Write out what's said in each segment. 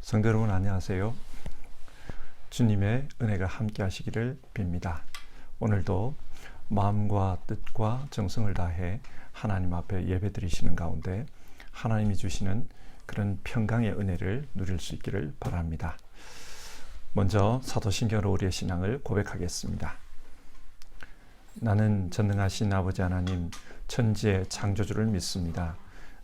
성도 여러분 안녕하세요. 주님의 은혜가 함께 하시기를 빕니다. 오늘도 마음과 뜻과 정성을 다해 하나님 앞에 예배드리시는 가운데 하나님이 주시는 그런 평강의 은혜를 누릴 수 있기를 바랍니다. 먼저 사도신경으로 우리의 신앙을 고백하겠습니다. 나는 전능하신 아버지 하나님 천지의 창조주를 믿습니다.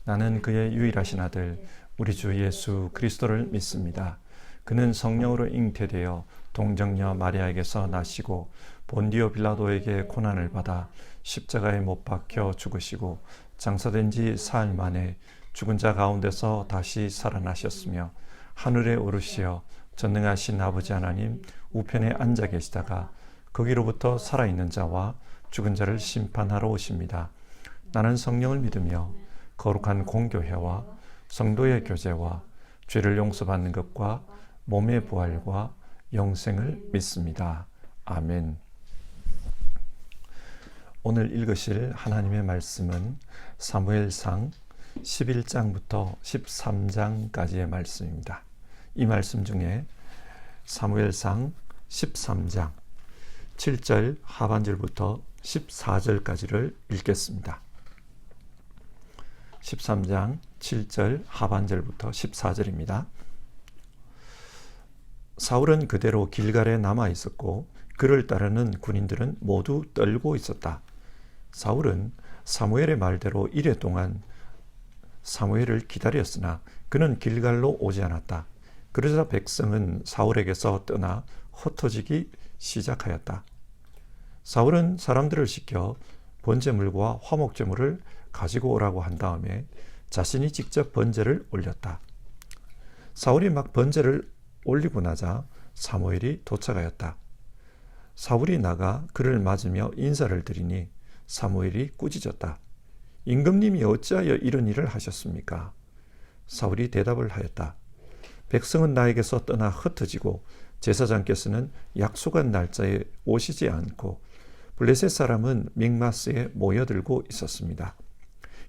나는 그의 유일하신 아들 우리 주 예수 그리스도를 믿습니다. 그는 성령으로 잉태되어 동정녀 마리아에게서 나시고 본디오 빌라도에게 고난을 받아 십자가에 못 박혀 죽으시고 장사된 지 사흘 만에 죽은 자 가운데서 다시 살아나셨으며 하늘에 오르시어 전능하신 아버지 하나님 우편에 앉아 계시다가 거기로부터 살아있는 자와 죽은 자를 심판하러 오십니다. 나는 성령을 믿으며 거룩한 공교회와 성도의 교제와 죄를 용서받는 것과 몸의 부활과 영생을 믿습니다. 아멘. 오늘 읽으실 하나님의 말씀은 사무엘상 11장부터 13장까지의 말씀입니다. 이 말씀 중에 사무엘상 13장 7절 하반절부터 14절까지를 읽겠습니다. 13장 7절 하반절부터 14절입니다. 사울은 그대로 길갈에 남아 있었고 그를 따르는 군인들은 모두 떨고 있었다. 사울은 사무엘의 말대로 이레 동안 사무엘을 기다렸으나 그는 길갈로 오지 않았다. 그러자 백성은 사울에게서 떠나 흩어지기 시작하였다. 사울은 사람들을 시켜 번제물과 화목제물을 가지고 오라고 한 다음에 자신이 직접 번제를 올렸다. 사울이 막 번제를 올리고 나자 사무엘이 도착하였다. 사울이 나가 그를 맞으며 인사를 드리니 사무엘이 꾸짖었다. 임금님이 어찌하여 이런 일을 하셨습니까? 사울이 대답을 하였다. 백성은 나에게서 떠나 흩어지고 제사장께서는 약속한 날짜에 오시지 않고 블레셋 사람은 mikmas에 모여들고 있었습니다.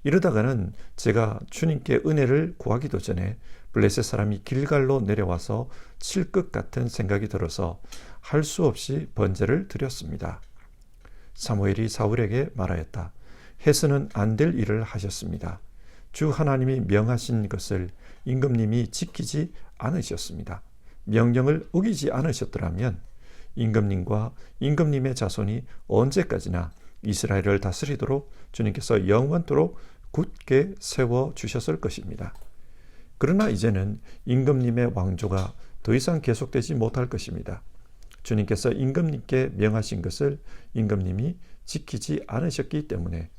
이러다가는 제가 주님께 은혜를 구하기도 전에 블레셋 사람이 길갈로 내려와서 칠 것 같은 생각이 들어서 할 수 없이 번제를 드렸습니다. 사무엘이 사울에게 말하였다. 해서는 안 될 일을 하셨습니다. 주 하나님이 명하신 것을 임금님이 지키지 않으셨습니다. 명령을 어기지 않으셨더라면 임금님과 임금님의 자손이 언제까지나 이스라엘을 다스리도록 주님께서 영원토록 굳게 세워주셨을 것입니다. 그러나 이제는 임금님의 왕조가 더 이상 계속되지 못할 것입니다. 주님께서 임금님께 명하신 것을 임금님이 지키지 않으셨기 때문에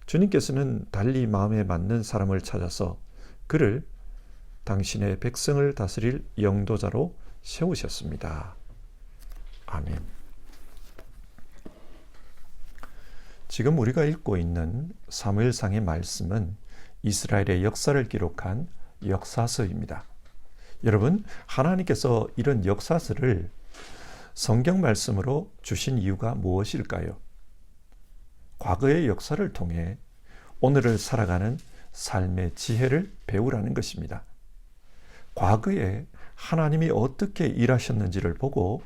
주님께서는 달리 마음에 맞는 사람을 찾아서 그를 당신의 백성을 다스릴 영도자로 세우셨습니다. 아멘. 지금 우리가 읽고 있는 사무엘상의 말씀은 이스라엘의 역사를 기록한 역사서입니다. 여러분, 하나님께서 이런 역사서를 성경 말씀으로 주신 이유가 무엇일까요? 과거의 역사를 통해 오늘을 살아가는 삶의 지혜를 배우라는 것입니다. 과거에 하나님이 어떻게 일하셨는지를 보고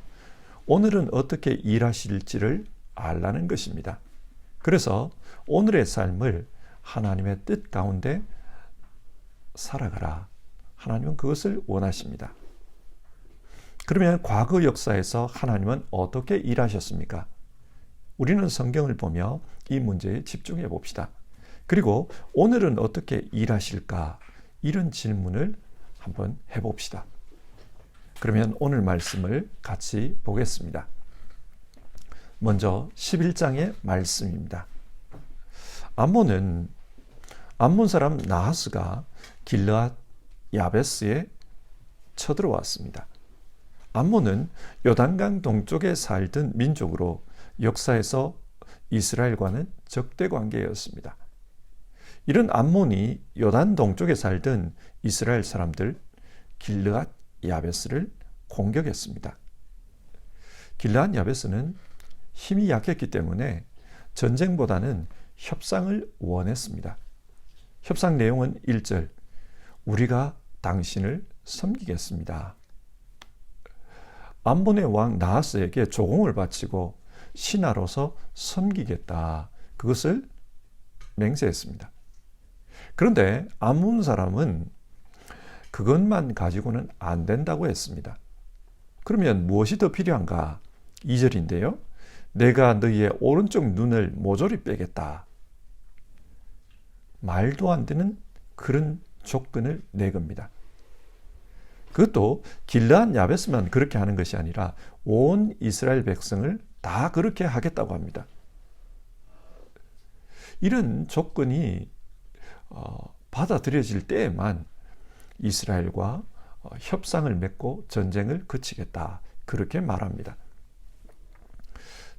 오늘은 어떻게 일하실지를 알라는 것입니다. 그래서 오늘의 삶을 하나님의 뜻 가운데 살아가라. 하나님은 그것을 원하십니다. 그러면 과거 역사에서 하나님은 어떻게 일하셨습니까? 우리는 성경을 보며 이 문제에 집중해 봅시다. 그리고 오늘은 어떻게 일하실까? 이런 질문을 한번 해봅시다. 그러면 오늘 말씀을 같이 보겠습니다. 먼저 11장의 말씀입니다. 암몬 사람 나하스가 길르앗 야베스에 쳐들어왔습니다. 암몬은 요단강 동쪽에 살던 민족으로 역사에서 이스라엘과는 적대 관계였습니다. 이런 암몬이 요단 동쪽에 살던 이스라엘 사람들 길르앗 야베스를 공격했습니다. 길르앗 야베스는 힘이 약했기 때문에 전쟁보다는 협상을 원했습니다. 협상 내용은 1절, 우리가 당신을 섬기겠습니다. 암몬의 왕 나하스에게 조공을 바치고 신하로서 섬기겠다. 그것을 맹세했습니다. 그런데 암몬 사람은 그것만 가지고는 안 된다고 했습니다. 그러면 무엇이 더 필요한가? 2절인데요. 내가 너희의 오른쪽 눈을 모조리 빼겠다. 말도 안 되는 그런 조건을 내겁니다. 그것도 길르앗 야베스만 그렇게 하는 것이 아니라 온 이스라엘 백성을 다 그렇게 하겠다고 합니다. 이런 조건이 받아들여질 때에만 이스라엘과 협상을 맺고 전쟁을 그치겠다. 그렇게 말합니다.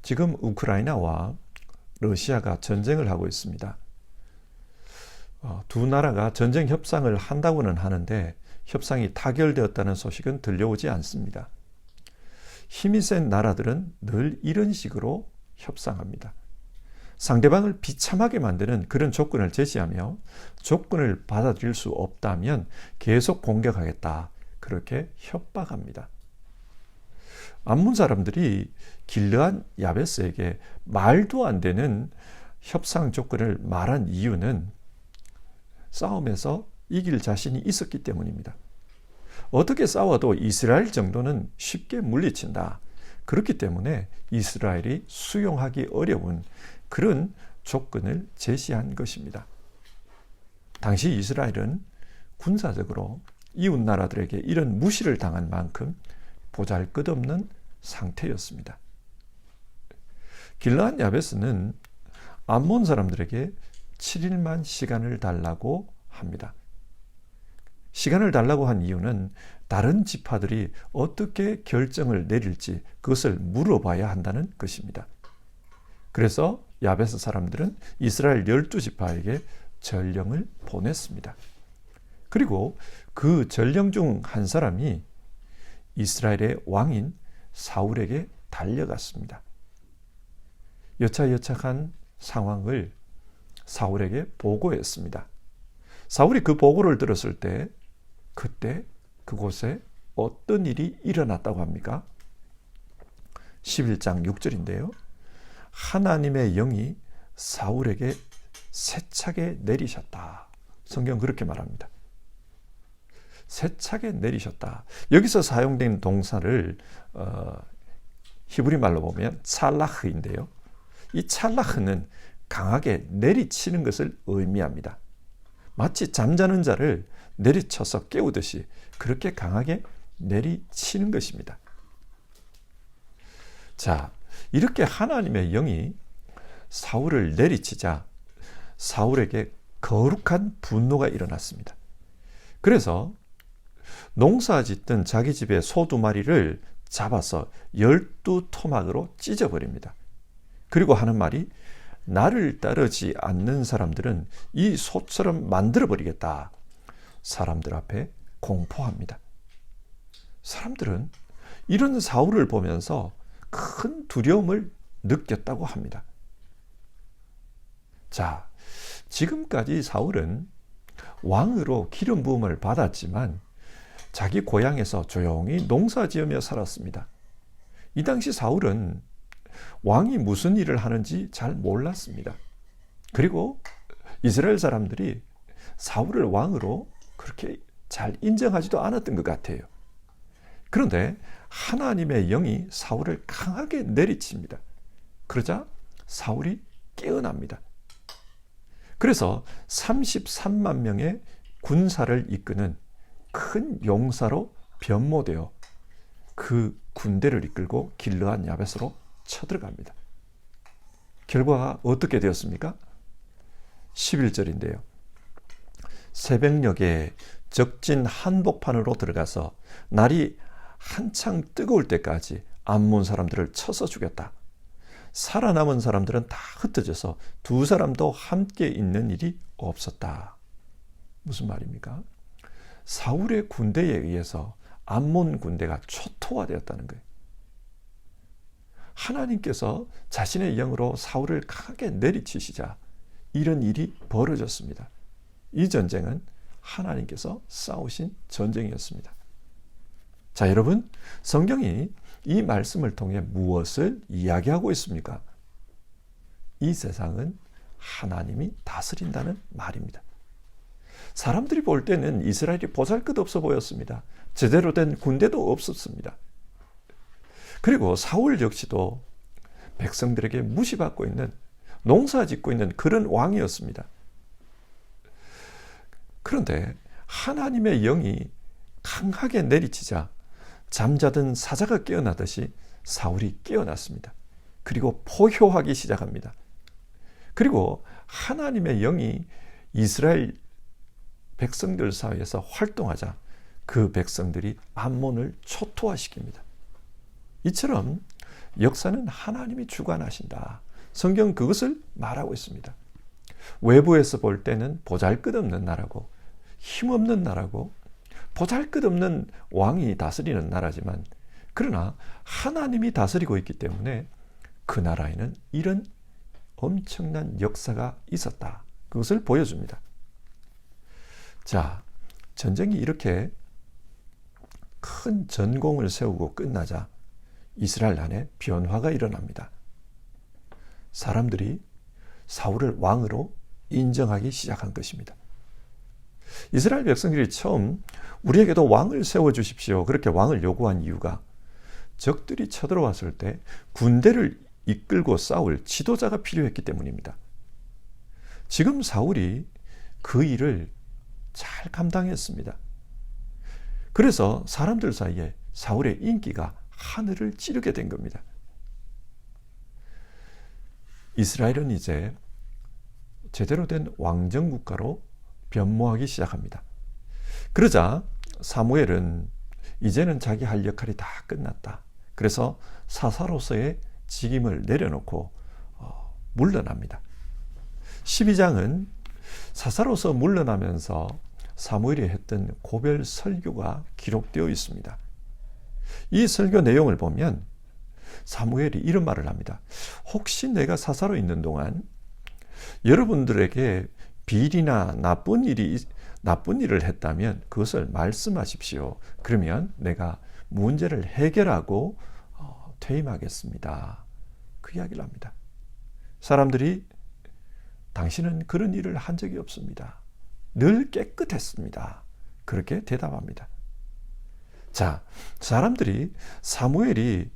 지금 우크라이나와 러시아가 전쟁을 하고 있습니다. 두 나라가 전쟁 협상을 한다고는 하는데 협상이 타결되었다는 소식은 들려오지 않습니다. 힘이 센 나라들은 늘 이런 식으로 협상합니다. 상대방을 비참하게 만드는 그런 조건을 제시하며 조건을 받아들일 수 없다면 계속 공격하겠다. 그렇게 협박합니다. 암몬 사람들이 길르앗 야베스에게 말도 안 되는 협상 조건을 말한 이유는 싸움에서 이길 자신이 있었기 때문입니다. 어떻게 싸워도 이스라엘 정도는 쉽게 물리친다. 그렇기 때문에 이스라엘이 수용하기 어려운 그런 조건을 제시한 것입니다. 당시 이스라엘은 군사적으로 이웃 나라들에게 이런 무시를 당한 만큼 보잘것없는 상태였습니다. 길르앗 야베스는 암몬 사람들에게 7일만 시간을 달라고 합니다. 시간을 달라고 한 이유는 다른 지파들이 어떻게 결정을 내릴지 그것을 물어봐야 한다는 것입니다. 그래서 야베스 사람들은 이스라엘 12지파에게 전령을 보냈습니다. 그리고 그 전령 중 한 사람이 이스라엘의 왕인 사울에게 달려갔습니다. 여차여차한 상황을 사울에게 보고했습니다. 사울이 그 보고를 들었을 때 그때 그곳에 어떤 일이 일어났다고 합니까? 11장 6절인데요. 하나님의 영이 사울에게 세차게 내리셨다. 성경 그렇게 말합니다. 세차게 내리셨다. 여기서 사용된 동사를 히브리 말로 보면 찰라흐인데요. 이 찰라흐는 강하게 내리치는 것을 의미합니다. 마치 잠자는 자를 내리쳐서 깨우듯이 그렇게 강하게 내리치는 것입니다. 자, 이렇게 하나님의 영이 사울을 내리치자 사울에게 거룩한 분노가 일어났습니다. 그래서 농사 짓던 자기 집의 소 2마리를 잡아서 12토막으로 찢어버립니다. 그리고 하는 말이 나를 따르지 않는 사람들은 이 소처럼 만들어버리겠다. 사람들 앞에 공포합니다. 사람들은 이런 사울을 보면서 큰 두려움을 느꼈다고 합니다. 자, 지금까지 사울은 왕으로 기름 부음을 받았지만 자기 고향에서 조용히 농사 지으며 살았습니다. 이 당시 사울은 왕이 무슨 일을 하는지 잘 몰랐습니다. 그리고 이스라엘 사람들이 사울을 왕으로 그렇게 잘 인정하지도 않았던 것 같아요. 그런데 하나님의 영이 사울을 강하게 내리칩니다. 그러자 사울이 깨어납니다. 그래서 33만 명의 군사를 이끄는 큰 용사로 변모되어 그 군대를 이끌고 길르앗 야베스로 쳐들어갑니다. 결과가 어떻게 되었습니까? 11절인데요. 새벽녘에 적진 한복판으로 들어가서 날이 한창 뜨거울 때까지 암몬 사람들을 쳐서 죽였다. 살아남은 사람들은 다 흩어져서 2사람도 함께 있는 일이 없었다. 무슨 말입니까? 사울의 군대에 의해서 암몬 군대가 초토화되었다는 거예요. 하나님께서 자신의 영으로 사울을 강하게 내리치시자 이런 일이 벌어졌습니다. 이 전쟁은 하나님께서 싸우신 전쟁이었습니다. 자, 여러분, 성경이 이 말씀을 통해 무엇을 이야기하고 있습니까? 이 세상은 하나님이 다스린다는 말입니다. 사람들이 볼 때는 이스라엘이 보잘것없어 보였습니다. 제대로 된 군대도 없었습니다. 그리고 사울 역시도 백성들에게 무시받고 있는, 농사 짓고 있는 그런 왕이었습니다. 그런데 하나님의 영이 강하게 내리치자 잠자던 사자가 깨어나듯이 사울이 깨어났습니다. 그리고 포효하기 시작합니다. 그리고 하나님의 영이 이스라엘 백성들 사이에서 활동하자 그 백성들이 암몬을 초토화시킵니다. 이처럼 역사는 하나님이 주관하신다. 성경 그것을 말하고 있습니다. 외부에서 볼 때는 보잘것없는 나라고, 힘없는 나라고, 보잘것없는 왕이 다스리는 나라지만, 그러나 하나님이 다스리고 있기 때문에 그 나라에는 이런 엄청난 역사가 있었다. 그것을 보여줍니다. 자, 전쟁이 이렇게 큰 전공을 세우고 끝나자 이스라엘 안에 변화가 일어납니다. 사람들이 사울을 왕으로 인정하기 시작한 것입니다. 이스라엘 백성들이 처음 우리에게도 왕을 세워주십시오, 그렇게 왕을 요구한 이유가 적들이 쳐들어왔을 때 군대를 이끌고 싸울 지도자가 필요했기 때문입니다. 지금 사울이 그 일을 잘 감당했습니다. 그래서 사람들 사이에 사울의 인기가 하늘을 찌르게 된 겁니다. 이스라엘은 이제 제대로 된 왕정국가로 변모하기 시작합니다. 그러자 사무엘은 이제는 자기 할 역할이 다 끝났다. 그래서 사사로서의 직임을 내려놓고 물러납니다. 12장은 사사로서 물러나면서 사무엘이 했던 고별 설교가 기록되어 있습니다. 이 설교 내용을 보면 사무엘이 이런 말을 합니다. 혹시 내가 사사로 있는 동안 여러분들에게 비리나 나쁜 일을 했다면 그것을 말씀하십시오. 그러면 내가 문제를 해결하고 퇴임하겠습니다. 그 이야기를 합니다. 사람들이 당신은 그런 일을 한 적이 없습니다. 늘 깨끗했습니다. 그렇게 대답합니다. 자, 사람들이 사무엘이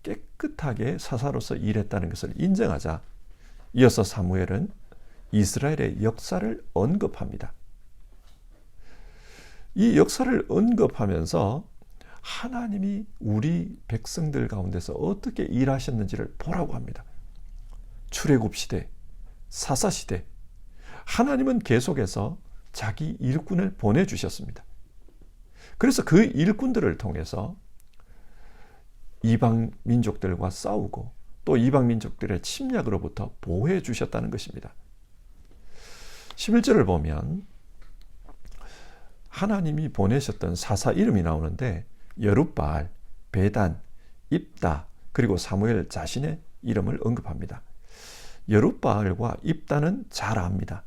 깨끗하게 사사로서 일했다는 것을 인정하자 이어서 사무엘은 이스라엘의 역사를 언급합니다. 이 역사를 언급하면서 하나님이 우리 백성들 가운데서 어떻게 일하셨는지를 보라고 합니다. 출애굽 시대, 사사 시대, 하나님은 계속해서 자기 일꾼을 보내주셨습니다. 그래서 그 일꾼들을 통해서 이방 민족들과 싸우고 또 이방 민족들의 침략으로부터 보호해 주셨다는 것입니다. 11절을 보면 하나님이 보내셨던 사사 이름이 나오는데 여룻바알, 베단, 입다, 그리고 사무엘 자신의 이름을 언급합니다. 여룻바알과 입다는 잘 압니다.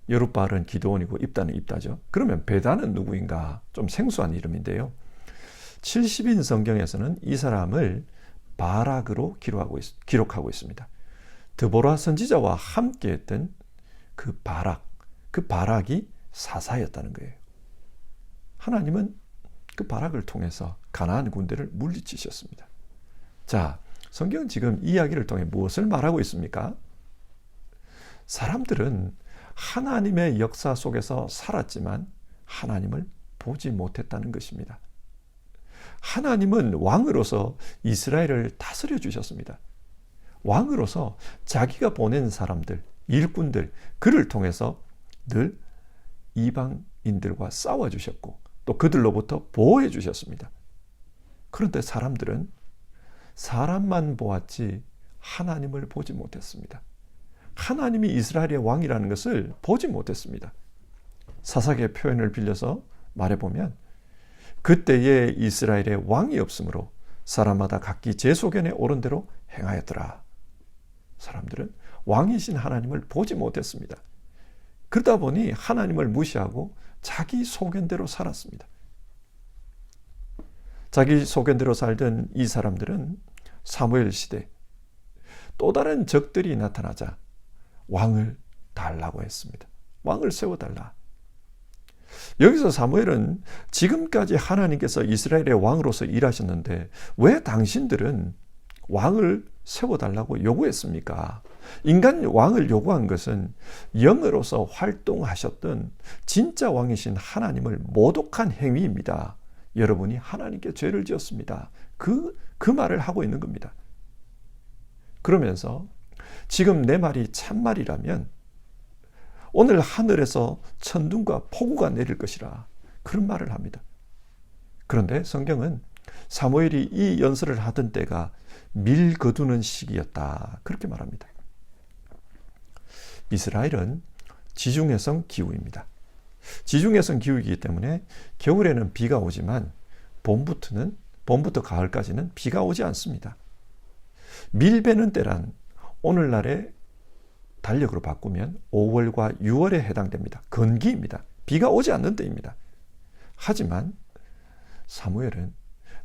여룻바알은 기드온이고 입다는 입다죠. 그러면 베단은 누구인가? 좀 생소한 이름인데요. 70인 성경에서는 이 사람을 바락으로 기록하고 있습니다. 드보라 선지자와 함께 했던 그 바락이 사사였다는 거예요. 하나님은 그 바락을 통해서 가나안 군대를 물리치셨습니다. 자, 성경은 지금 이 이야기를 통해 무엇을 말하고 있습니까? 사람들은 하나님의 역사 속에서 살았지만 하나님을 보지 못했다는 것입니다. 하나님은 왕으로서 이스라엘을 다스려 주셨습니다. 왕으로서 자기가 보낸 사람들, 일꾼들, 그를 통해서 늘 이방인들과 싸워주셨고 또 그들로부터 보호해 주셨습니다. 그런데 사람들은 사람만 보았지 하나님을 보지 못했습니다. 하나님이 이스라엘의 왕이라는 것을 보지 못했습니다. 사사기의 표현을 빌려서 말해보면 그때에 이스라엘의 왕이 없으므로 사람마다 각기 제 소견에 옳은 대로 행하였더라. 사람들은 왕이신 하나님을 보지 못했습니다. 그러다 보니 하나님을 무시하고 자기 소견대로 살았습니다. 자기 소견대로 살던 이 사람들은 사무엘 시대 또 다른 적들이 나타나자 왕을 달라고 했습니다. 왕을 세워달라. 여기서 사무엘은 지금까지 하나님께서 이스라엘의 왕으로서 일하셨는데 왜 당신들은 왕을 세워달라고 요구했습니까? 인간 왕을 요구한 것은 영으로서 활동하셨던 진짜 왕이신 하나님을 모독한 행위입니다. 여러분이 하나님께 죄를 지었습니다. 그 말을 하고 있는 겁니다. 그러면서 지금 내 말이 참말이라면 오늘 하늘에서 천둥과 폭우가 내릴 것이라 그런 말을 합니다. 그런데 성경은 사무엘이 이 연설을 하던 때가 밀 거두는 시기였다 그렇게 말합니다. 이스라엘은 지중해성 기후입니다. 지중해성 기후이기 때문에 겨울에는 비가 오지만 봄부터 가을까지는 비가 오지 않습니다. 밀 베는 때란 오늘날의 달력으로 바꾸면 5월과 6월에 해당됩니다. 건기입니다. 비가 오지 않는 때입니다. 하지만 사무엘은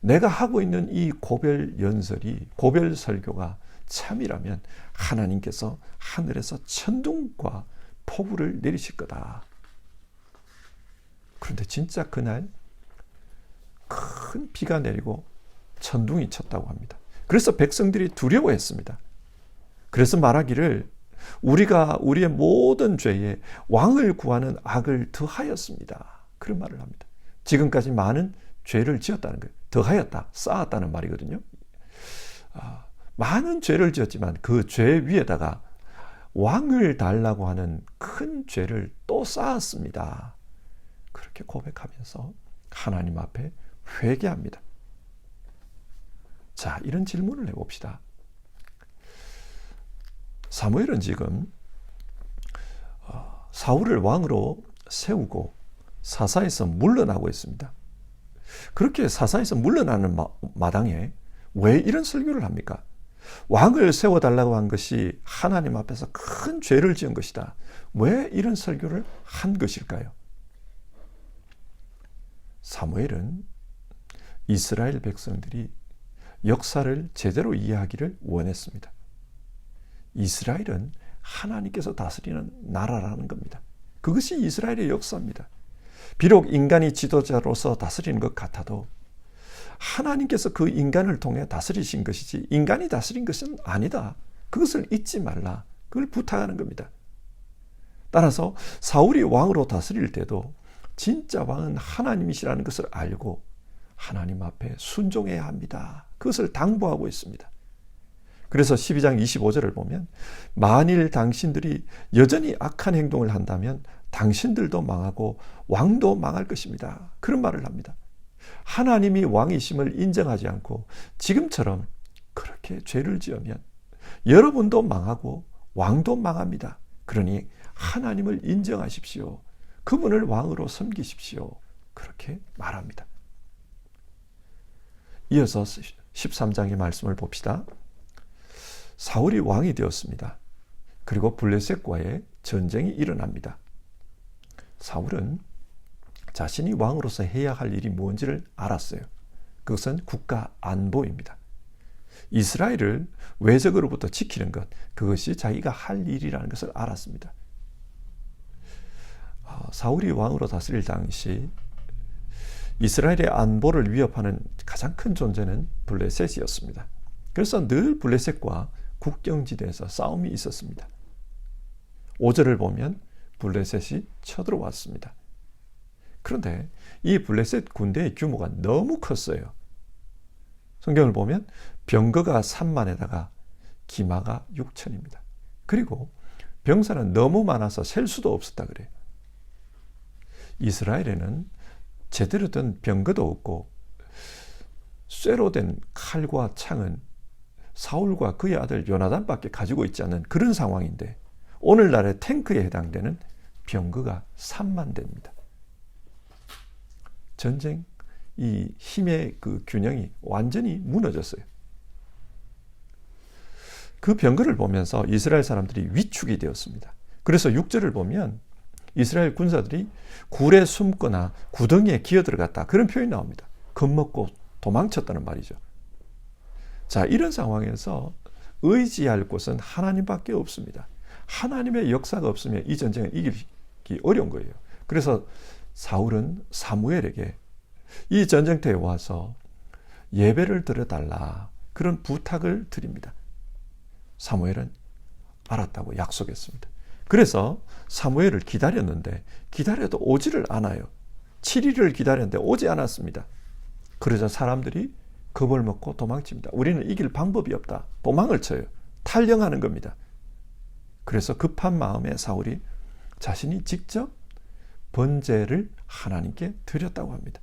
내가 하고 있는 이 고별 설교가 참이라면 하나님께서 하늘에서 천둥과 폭우를 내리실 거다. 그런데 진짜 그날 큰 비가 내리고 천둥이 쳤다고 합니다. 그래서 백성들이 두려워했습니다. 그래서 말하기를 우리가 우리의 모든 죄에 왕을 구하는 악을 더하였습니다. 그런 말을 합니다. 지금까지 많은 죄를 지었다는 거예요. 더하였다, 쌓았다는 말이거든요. 많은 죄를 지었지만 그 죄 위에다가 왕을 달라고 하는 큰 죄를 또 쌓았습니다. 그렇게 고백하면서 하나님 앞에 회개합니다. 자, 이런 질문을 해봅시다. 사무엘은 지금 사울을 왕으로 세우고 사사에서 물러나고 있습니다. 그렇게 사사에서 물러나는 마당에 왜 이런 설교를 합니까? 왕을 세워달라고 한 것이 하나님 앞에서 큰 죄를 지은 것이다. 왜 이런 설교를 한 것일까요? 사무엘은 이스라엘 백성들이 역사를 제대로 이해하기를 원했습니다. 이스라엘은 하나님께서 다스리는 나라라는 겁니다. 그것이 이스라엘의 역사입니다. 비록 인간이 지도자로서 다스리는 것 같아도 하나님께서 그 인간을 통해 다스리신 것이지 인간이 다스린 것은 아니다. 그것을 잊지 말라. 그걸 부탁하는 겁니다. 따라서 사울이 왕으로 다스릴 때도 진짜 왕은 하나님이시라는 것을 알고 하나님 앞에 순종해야 합니다. 그것을 당부하고 있습니다. 그래서 12장 25절을 보면 만일 당신들이 여전히 악한 행동을 한다면 당신들도 망하고 왕도 망할 것입니다. 그런 말을 합니다. 하나님이 왕이심을 인정하지 않고 지금처럼 그렇게 죄를 지으면 여러분도 망하고 왕도 망합니다. 그러니 하나님을 인정하십시오. 그분을 왕으로 섬기십시오. 그렇게 말합니다. 이어서 13장의 말씀을 봅시다. 사울이 왕이 되었습니다. 그리고 블레셋과의 전쟁이 일어납니다. 사울은 자신이 왕으로서 해야 할 일이 뭔지를 알았어요. 그것은 국가 안보입니다. 이스라엘을 외적으로부터 지키는 것, 그것이 자기가 할 일이라는 것을 알았습니다. 사울이 왕으로 다스릴 당시 이스라엘의 안보를 위협하는 가장 큰 존재는 블레셋이었습니다. 그래서 늘 블레셋과 국경지대에서 싸움이 있었습니다. 5절을 보면 블레셋이 쳐들어왔습니다. 그런데 이 블레셋 군대의 규모가 너무 컸어요. 성경을 보면 병거가 3만에다가 기마가 6천입니다. 그리고 병사는 너무 많아서 셀 수도 없었다 그래요. 이스라엘에는 제대로 된 병거도 없고 쇠로 된 칼과 창은 사울과 그의 아들 요나단밖에 가지고 있지 않는 그런 상황인데 오늘날의 탱크에 해당되는 병거가 3만 대입니다. 전쟁, 이 힘의 그 균형이 완전히 무너졌어요. 그 병거를 보면서 이스라엘 사람들이 위축이 되었습니다. 그래서 6절을 보면 이스라엘 군사들이 굴에 숨거나 구덩이에 기어 들어갔다. 그런 표현이 나옵니다. 겁먹고 도망쳤다는 말이죠. 자, 이런 상황에서 의지할 곳은 하나님밖에 없습니다. 하나님의 역사가 없으면 이 전쟁을 이기기 어려운 거예요. 그래서 사울은 사무엘에게 이 전쟁터에 와서 예배를 드려달라, 그런 부탁을 드립니다. 사무엘은 알았다고 약속했습니다. 그래서 사무엘을 기다렸는데 기다려도 오지를 않아요. 7일을 기다렸는데 오지 않았습니다. 그러자 사람들이 겁을 먹고 도망칩니다. 우리는 이길 방법이 없다. 도망을 쳐요. 탈영하는 겁니다. 그래서 급한 마음에 사울이 자신이 직접 번제를 하나님께 드렸다고 합니다.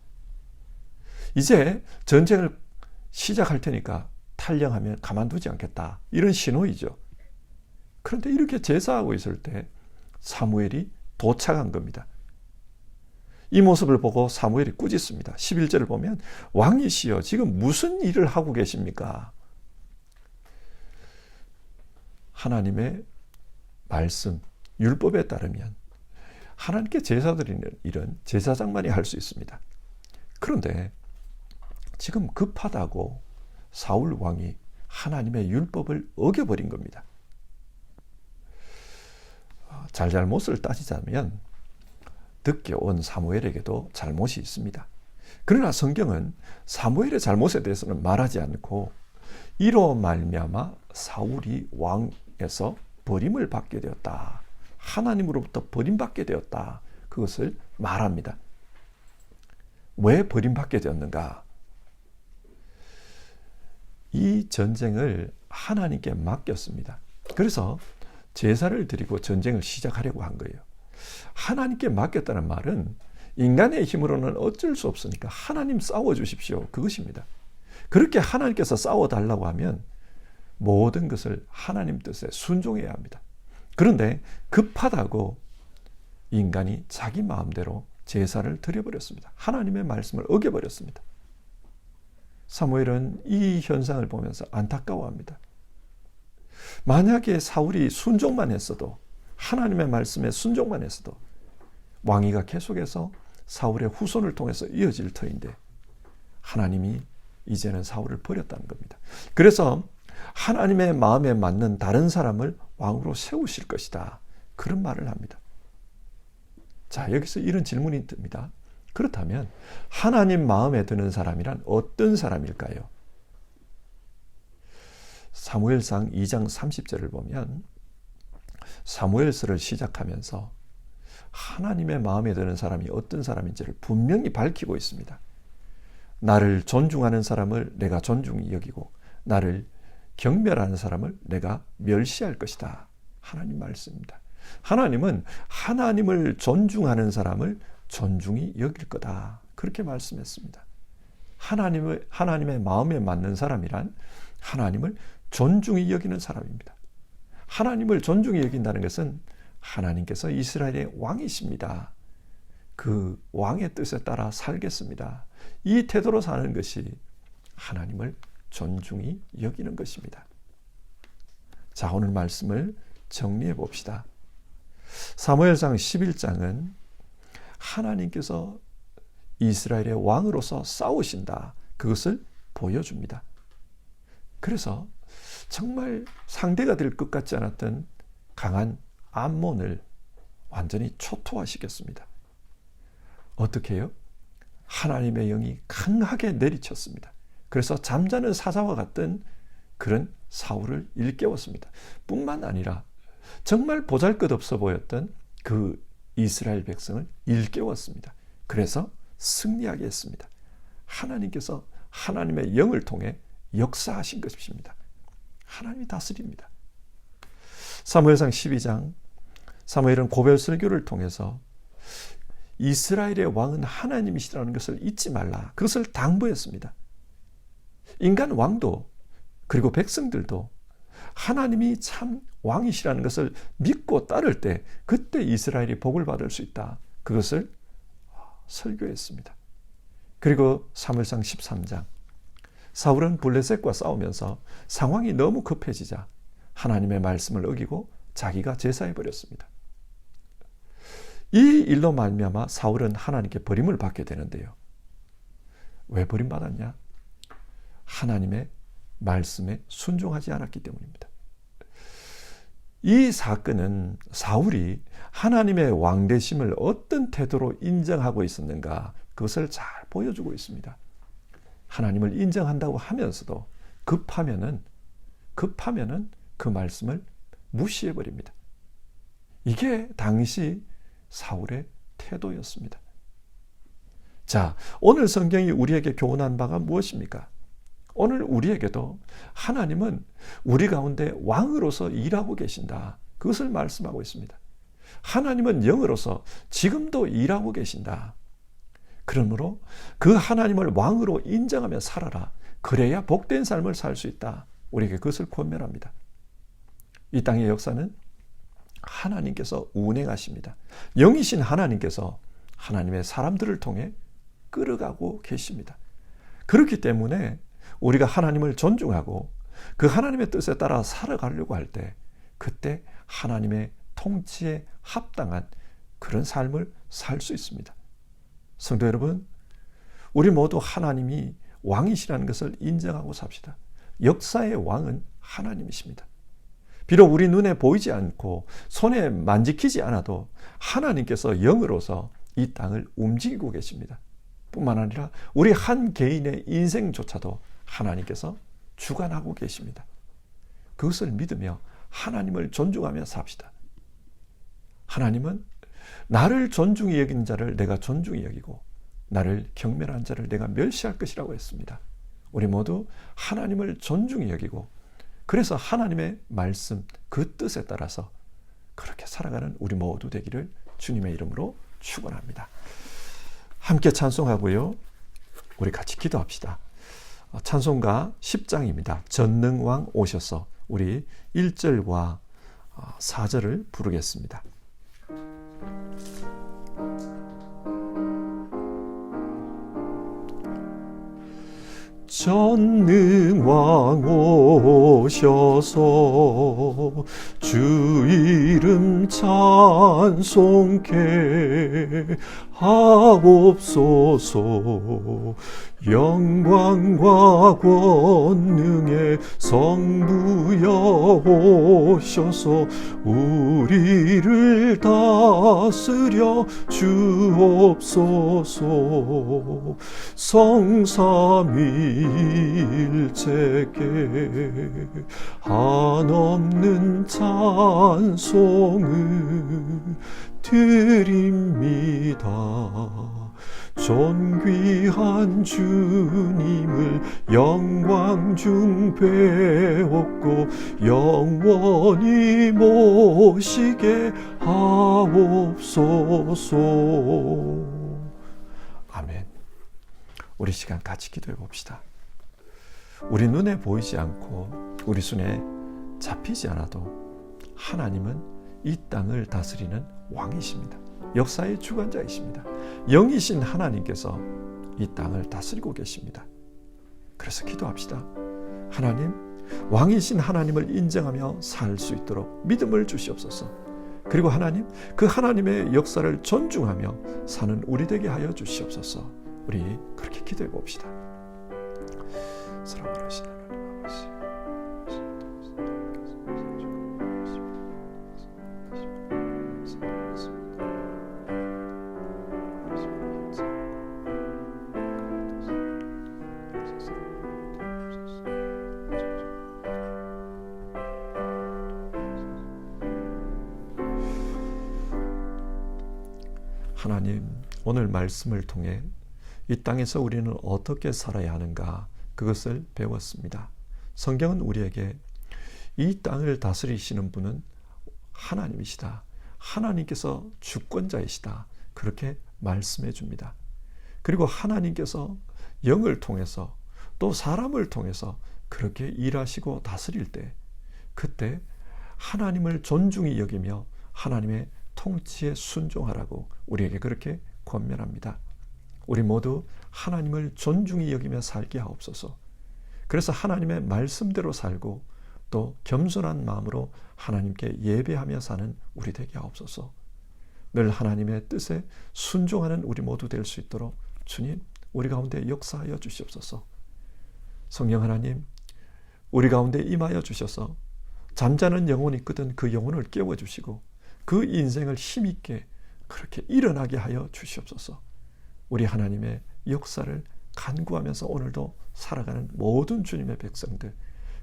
이제 전쟁을 시작할 테니까 탈영하면 가만두지 않겠다. 이런 신호이죠. 그런데 이렇게 제사하고 있을 때 사무엘이 도착한 겁니다. 이 모습을 보고 사무엘이 꾸짖습니다. 11절을 보면 왕이시여 지금 무슨 일을 하고 계십니까? 하나님의 말씀, 율법에 따르면 하나님께 제사 드리는 일은 제사장만이 할 수 있습니다. 그런데 지금 급하다고 사울 왕이 하나님의 율법을 어겨버린 겁니다. 잘잘못을 따지자면 듣게 온 사무엘에게도 잘못이 있습니다. 그러나 성경은 사무엘의 잘못에 대해서는 말하지 않고 이로 말미암아 사울이 왕에서 버림을 받게 되었다. 하나님으로부터 버림받게 되었다. 그것을 말합니다. 왜 버림받게 되었는가? 이 전쟁을 하나님께 맡겼습니다. 그래서 제사를 드리고 전쟁을 시작하려고 한 거예요. 하나님께 맡겼다는 말은 인간의 힘으로는 어쩔 수 없으니까 하나님 싸워주십시오. 그것입니다. 그렇게 하나님께서 싸워달라고 하면 모든 것을 하나님 뜻에 순종해야 합니다. 그런데 급하다고 인간이 자기 마음대로 제사를 드려버렸습니다. 하나님의 말씀을 어겨버렸습니다. 사무엘은 이 현상을 보면서 안타까워합니다. 만약에 사울이 순종만 했어도, 하나님의 말씀에 순종만 했어도 왕위가 계속해서 사울의 후손을 통해서 이어질 터인데 하나님이 이제는 사울을 버렸다는 겁니다. 그래서 하나님의 마음에 맞는 다른 사람을 왕으로 세우실 것이다. 그런 말을 합니다. 자, 여기서 이런 질문이 듭니다. 그렇다면 하나님 마음에 드는 사람이란 어떤 사람일까요? 사무엘상 2장 30절을 보면 사무엘서를 시작하면서 하나님의 마음에 드는 사람이 어떤 사람인지를 분명히 밝히고 있습니다. 나를 존중하는 사람을 내가 존중히 여기고 나를 경멸하는 사람을 내가 멸시할 것이다. 하나님 말씀입니다. 하나님은 하나님을 존중하는 사람을 존중히 여길 거다. 그렇게 말씀했습니다. 하나님의 마음에 맞는 사람이란 하나님을 존중히 여기는 사람입니다. 하나님을 존중히 여긴다는 것은 하나님께서 이스라엘의 왕이십니다. 그 왕의 뜻에 따라 살겠습니다. 이 태도로 사는 것이 하나님을 존중히 여기는 것입니다. 자, 오늘 말씀을 정리해 봅시다. 사무엘상 11장은 하나님께서 이스라엘의 왕으로서 싸우신다. 그것을 보여줍니다. 그래서 정말 상대가 될 것 같지 않았던 강한 암몬을 완전히 초토화시켰습니다. 어떻게 해요? 하나님의 영이 강하게 내리쳤습니다. 그래서 잠자는 사자와 같던 그런 사울을 일깨웠습니다. 뿐만 아니라 정말 보잘것없어 보였던 그 이스라엘 백성을 일깨웠습니다. 그래서 승리하게 했습니다. 하나님께서 하나님의 영을 통해 역사하신 것입니다. 하나님이 다스립니다. 사무엘상 12장, 사무엘은 고별 설교를 통해서 이스라엘의 왕은 하나님이시라는 것을 잊지 말라. 그것을 당부했습니다. 인간 왕도 그리고 백성들도 하나님이 참 왕이시라는 것을 믿고 따를 때 그때 이스라엘이 복을 받을 수 있다. 그것을 설교했습니다. 그리고 사무엘상 13장, 사울은 블레셋과 싸우면서 상황이 너무 급해지자 하나님의 말씀을 어기고 자기가 제사해버렸습니다. 이 일로 말미암아 사울은 하나님께 버림을 받게 되는데요. 왜 버림받았냐? 하나님의 말씀에 순종하지 않았기 때문입니다. 이 사건은 사울이 하나님의 왕되심을 어떤 태도로 인정하고 있었는가, 그것을 잘 보여주고 있습니다. 하나님을 인정한다고 하면서도 급하면은 그 말씀을 무시해버립니다. 이게 당시 사울의 태도였습니다. 자, 오늘 성경이 우리에게 교훈한 바가 무엇입니까? 오늘 우리에게도 하나님은 우리 가운데 왕으로서 일하고 계신다. 그것을 말씀하고 있습니다. 하나님은 영으로서 지금도 일하고 계신다. 그러므로 그 하나님을 왕으로 인정하며 살아라. 그래야 복된 삶을 살 수 있다. 우리에게 그것을 권면합니다. 이 땅의 역사는 하나님께서 운행하십니다. 영이신 하나님께서 하나님의 사람들을 통해 끌어가고 계십니다. 그렇기 때문에 우리가 하나님을 존중하고 그 하나님의 뜻에 따라 살아가려고 할 때, 그때 하나님의 통치에 합당한 그런 삶을 살 수 있습니다. 성도 여러분, 우리 모두 하나님이 왕이시라는 것을 인정하고 삽시다. 역사의 왕은 하나님이십니다. 비록 우리 눈에 보이지 않고 손에 만지키지 않아도 하나님께서 영으로서 이 땅을 움직이고 계십니다. 뿐만 아니라 우리 한 개인의 인생조차도 하나님께서 주관하고 계십니다. 그것을 믿으며 하나님을 존중하며 삽시다. 하나님은 나를 존중히 여기는 자를 내가 존중히 여기고 나를 경멸한 자를 내가 멸시할 것이라고 했습니다. 우리 모두 하나님을 존중히 여기고, 그래서 하나님의 말씀 그 뜻에 따라서 그렇게 살아가는 우리 모두 되기를 주님의 이름으로 축원합니다. 함께 찬송하고요, 우리 같이 기도합시다. 찬송가 10장입니다. 전능왕 오셔서, 우리 1절과 4절을 부르겠습니다. 전능왕 오셔서 주 이름 찬송케 하옵소서. 영광과 권능의 성부여 오셔서 우리를 다스려 주옵소서. 성삼위일체께 한없는 찬송을 드립니다. 존귀한 주님을 영광 중 배웠고 영원히 모시게 하옵소서. 아멘. 우리 시간 같이 기도해 봅시다. 우리 눈에 보이지 않고 우리 손에 잡히지 않아도 하나님은 이 땅을 다스리는 왕이십니다. 역사의 주관자이십니다. 영이신 하나님께서 이 땅을 다스리고 계십니다. 그래서 기도합시다. 하나님, 왕이신 하나님을 인정하며 살 수 있도록 믿음을 주시옵소서. 그리고 하나님, 그 하나님의 역사를 존중하며 사는 우리 되게 하여 주시옵소서. 우리 그렇게 기도해 봅시다. 사랑을 하시는 하나님 아버지, 하나님, 오늘 말씀을 통해 이 땅에서 우리는 어떻게 살아야 하는가, 그것을 배웠습니다. 성경은 우리에게 이 땅을 다스리시는 분은 하나님이시다, 하나님께서 주권자이시다, 그렇게 말씀해 줍니다. 그리고 하나님께서 영을 통해서 또 사람을 통해서 그렇게 일하시고 다스릴 때, 그때 하나님을 존중히 여기며 하나님의 통치에 순종하라고 우리에게 그렇게 권면합니다. 우리 모두 하나님을 존중히 여기며 살게 하옵소서. 그래서 하나님의 말씀대로 살고 또 겸손한 마음으로 하나님께 예배하며 사는 우리 되게 하옵소서. 늘 하나님의 뜻에 순종하는 우리 모두 될 수 있도록 주님, 우리 가운데 역사하여 주시옵소서. 성령 하나님, 우리 가운데 임하여 주셔서 잠자는 영혼이 있거든 그 영혼을 깨워주시고 그 인생을 힘있게 그렇게 일어나게 하여 주시옵소서. 우리 하나님의 역사를 간구하면서 오늘도 살아가는 모든 주님의 백성들,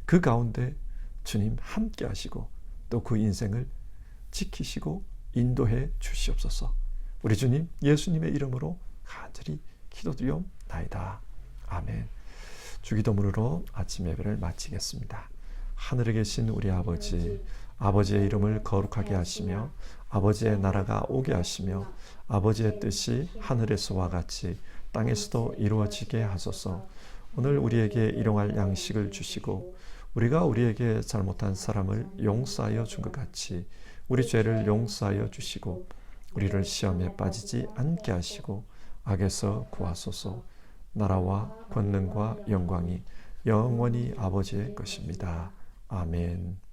그 가운데 주님 함께 하시고 또 그 인생을 지키시고 인도해 주시옵소서. 우리 주님 예수님의 이름으로 간절히 기도드리옵나이다. 아멘. 주기도문으로 아침 예배를 마치겠습니다. 하늘에 계신 우리 아버지, 아버지의 이름을 거룩하게 하시며 아버지의 나라가 오게 하시며 아버지의 뜻이 하늘에서와 같이 땅에서도 이루어지게 하소서. 오늘 우리에게 일용할 양식을 주시고 우리가 우리에게 잘못한 사람을 용서하여 준 것 같이 우리 죄를 용서하여 주시고 우리를 시험에 빠지지 않게 하시고 악에서 구하소서. 나라와 권능과 영광이 영원히 아버지의 것입니다. 아멘.